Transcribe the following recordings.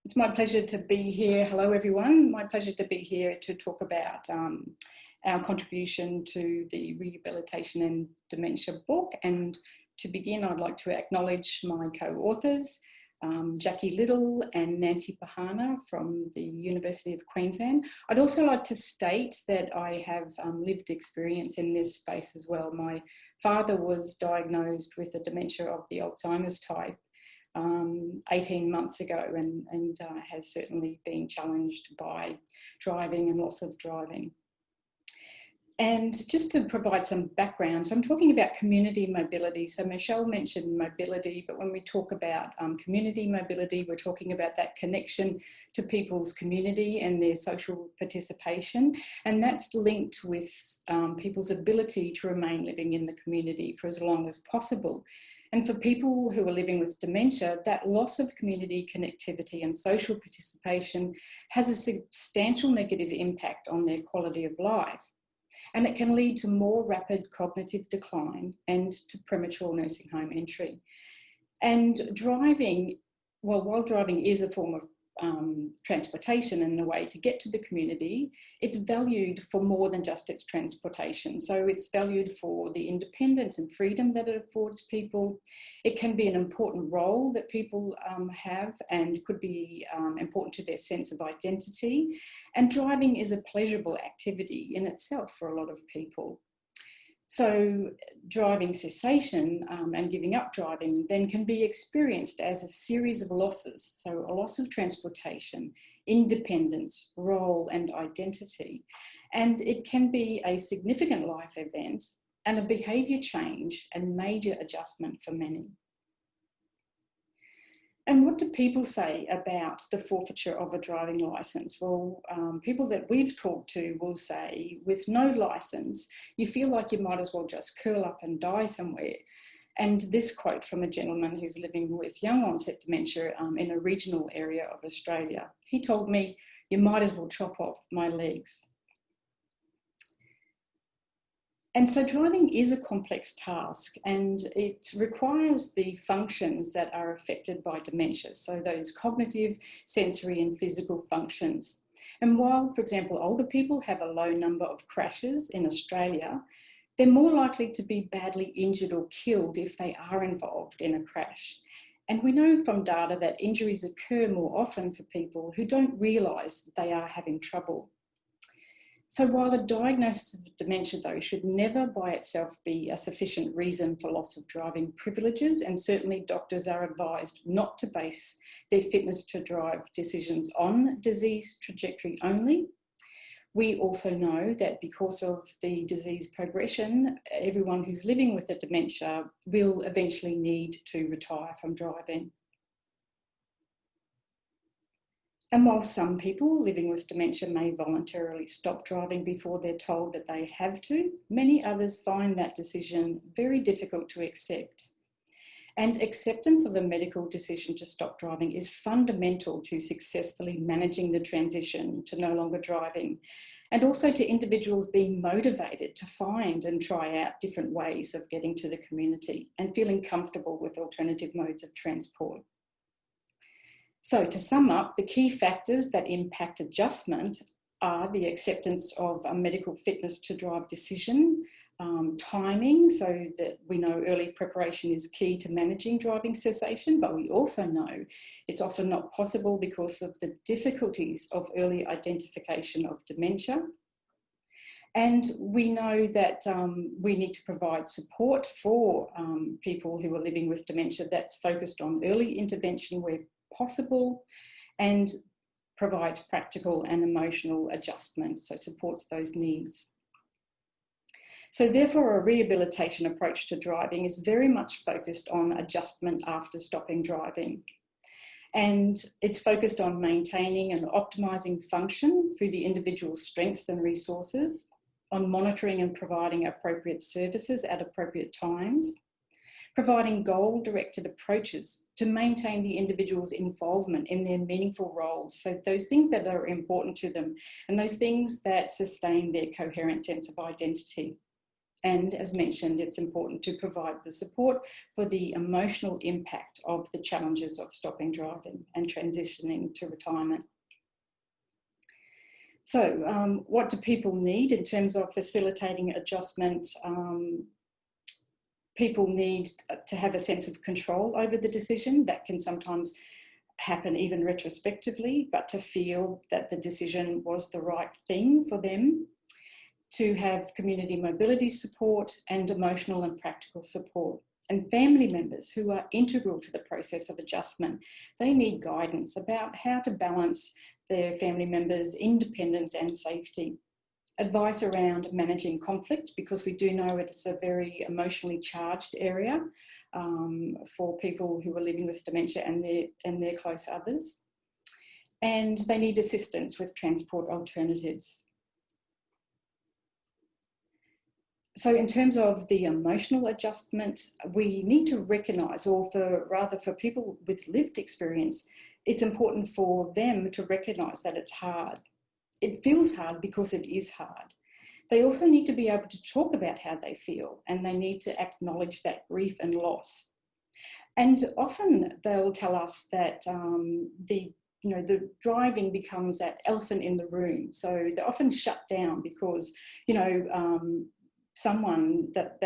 It's my pleasure to be here. Hello, everyone. My pleasure to be here to talk about our contribution to the Rehabilitation and Dementia book. And to begin, I'd like to acknowledge my co-authors, Jackie Little and Nancy Pahana from the University of Queensland. I'd also like to state that I have lived experience in this space as well. My father was diagnosed with a dementia of the Alzheimer's type 18 months ago and has certainly been challenged by driving and loss of driving. And just to provide some background, so I'm talking about community mobility. So Michelle mentioned mobility, but when we talk about community mobility, we're talking about that connection to people's community and their social participation. And that's linked with people's ability to remain living in the community for as long as possible. And for people who are living with dementia, that loss of community connectivity and social participation has a substantial negative impact on their quality of life. And it can lead to more rapid cognitive decline and to premature nursing home entry. And driving, well, while driving is a form of transportation and a way to get to the community, it's valued for more than just its transportation. So it's valued for the independence and freedom that it affords people. It can be an important role that people have and could be important to their sense of identity. And driving is a pleasurable activity in itself for a lot of people. So driving cessation and giving up driving then can be experienced as a series of losses. So a loss of transportation, independence, role and identity. And it can be a significant life event and a behaviour change and major adjustment for many. And what do people say about the forfeiture of a driving licence? Well, people that we've talked to will say, with no licence, you feel like you might as well just curl up and die somewhere. And this quote from a gentleman who's living with young onset dementia in a regional area of Australia. He told me, you might as well chop off my legs. And so driving is a complex task and it requires the functions that are affected by dementia. So those cognitive, sensory and physical functions. And while, for example, older people have a low number of crashes in Australia, they're more likely to be badly injured or killed if they are involved in a crash. And we know from data that injuries occur more often for people who don't realise that they are having trouble. So while a diagnosis of dementia, though, should never by itself be a sufficient reason for loss of driving privileges, and certainly doctors are advised not to base their fitness to drive decisions on disease trajectory only, we also know that because of the disease progression, everyone who's living with a dementia will eventually need to retire from driving. And while some people living with dementia may voluntarily stop driving before they're told that they have to, many others find that decision very difficult to accept. And acceptance of a medical decision to stop driving is fundamental to successfully managing the transition to no longer driving, and also to individuals being motivated to find and try out different ways of getting to the community and feeling comfortable with alternative modes of transport. So to sum up, the key factors that impact adjustment are the acceptance of a medical fitness to drive decision, timing, so that we know early preparation is key to managing driving cessation, but we also know it's often not possible because of the difficulties of early identification of dementia. And we know that we need to provide support for people who are living with dementia that's focused on early intervention where possible and provides practical and emotional adjustment, so supports those needs. So therefore, a rehabilitation approach to driving is very much focused on adjustment after stopping driving. And it's focused on maintaining and optimising function through the individual's strengths and resources, on monitoring and providing appropriate services at appropriate times, providing goal-directed approaches to maintain the individual's involvement in their meaningful roles. So those things that are important to them and those things that sustain their coherent sense of identity. And as mentioned, it's important to provide the support for the emotional impact of the challenges of stopping driving and transitioning to retirement. So what do people need in terms of facilitating adjustment? People need to have a sense of control over the decision. That can sometimes happen even retrospectively, but to feel that the decision was the right thing for them. To have community mobility support and emotional and practical support. And family members who are integral to the process of adjustment, they need guidance about how to balance their family members' independence and safety. Advice around managing conflict, because we do know it's a very emotionally charged area for people who are living with dementia and their close others. And they need assistance with transport alternatives. So in terms of the emotional adjustment, we need to recognise, or for people with lived experience, it's important for them to recognise that it's hard. It feels hard because it is hard. They also need to be able to talk about how they feel, and they need to acknowledge that grief and loss. And often they'll tell us that the driving becomes that elephant in the room. So they're often shut down because, someone that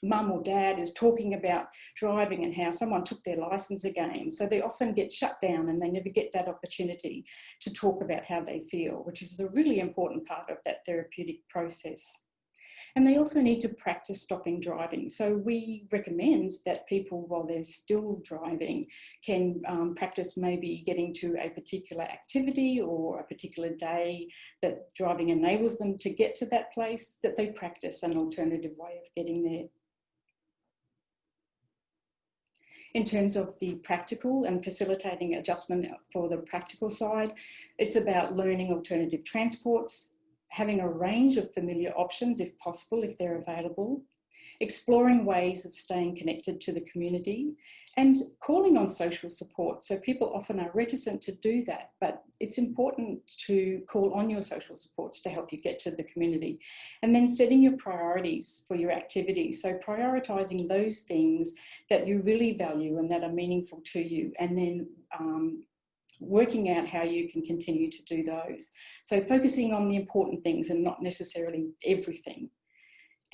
mum or dad is talking about driving and how someone took their license again. So they often get shut down and they never get that opportunity to talk about how they feel, which is the really important part of that therapeutic process. And they also need to practice stopping driving. So we recommend that people, while they're still driving, can practice maybe getting to a particular activity or a particular day that driving enables them to get to that place, that they practice an alternative way of getting there. In terms of the practical and facilitating adjustment for the practical side, it's about learning alternative transports, having a range of familiar options if possible, if they're available, exploring ways of staying connected to the community, and calling on social support. So people often are reticent to do that, but it's important to call on your social supports to help you get to the community. And then setting your priorities for your activities. So prioritising those things that you really value and that are meaningful to you, and then working out how you can continue to do those. So focusing on the important things and not necessarily everything.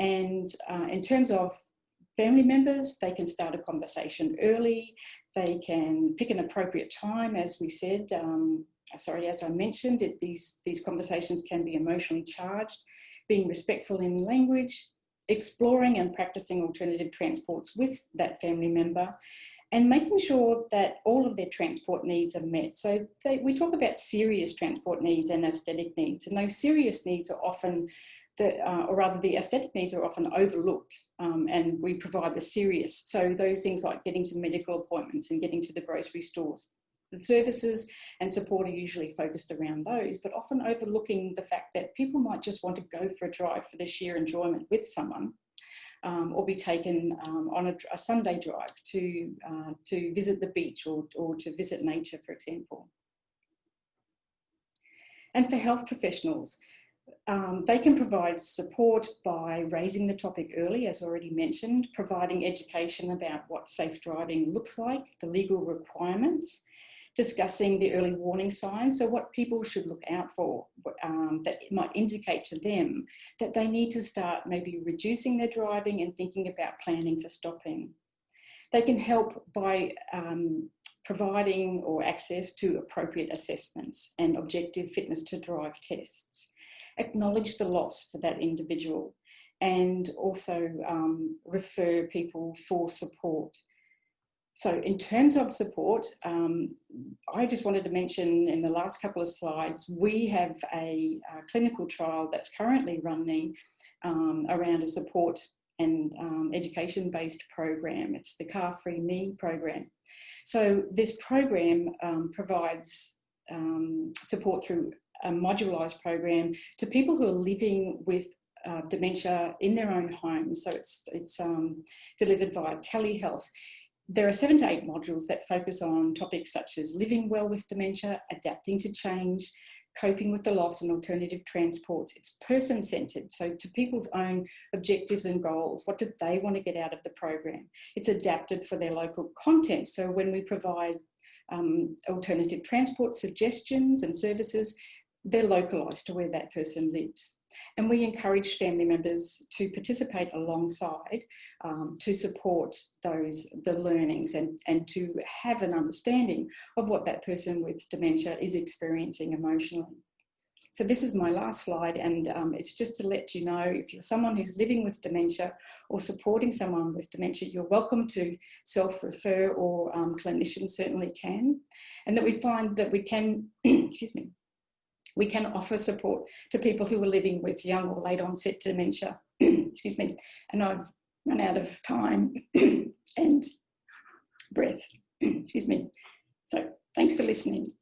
And in terms of family members, they can start a conversation early. They can pick an appropriate time, as we said. As I mentioned, these conversations can be emotionally charged, being respectful in language, exploring and practicing alternative transports with that family member, and making sure that all of their transport needs are met. So we talk about serious transport needs and aesthetic needs, and those serious needs are often, the aesthetic needs are often overlooked, and we provide the serious. So those things like getting to medical appointments and getting to the grocery stores. The services and support are usually focused around those, but often overlooking the fact that people might just want to go for a drive for the sheer enjoyment with someone. Or be taken on a Sunday drive to visit the beach or to visit nature, for example. And for health professionals, they can provide support by raising the topic early, as already mentioned, providing education about what safe driving looks like, the legal requirements, discussing the early warning signs, so what people should look out for that might indicate to them that they need to start maybe reducing their driving and thinking about planning for stopping. They can help by providing or access to appropriate assessments and objective fitness to drive tests, acknowledge the loss for that individual, and also refer people for support. So in terms of support, I just wanted to mention in the last couple of slides, we have a clinical trial that's currently running around a support and education-based program. It's the Car Free Me program. So this program provides support through a modularised program to people who are living with dementia in their own homes. So it's delivered via telehealth. There are 7 to 8 modules that focus on topics such as living well with dementia, adapting to change, coping with the loss and alternative transports. It's person-centred, so to people's own objectives and goals. What do they want to get out of the program? It's adapted for their local content. So when we provide alternative transport suggestions and services, they're localised to where that person lives. And we encourage family members to participate alongside to support the learnings and to have an understanding of what that person with dementia is experiencing emotionally. So this is my last slide, and it's just to let you know, if you're someone who's living with dementia or supporting someone with dementia, you're welcome to self-refer, or clinicians certainly can, and that we find that we can, excuse me, we can offer support to people who are living with young or late onset dementia. Excuse me, and I've run out of time and breath. Excuse me. So thanks for listening.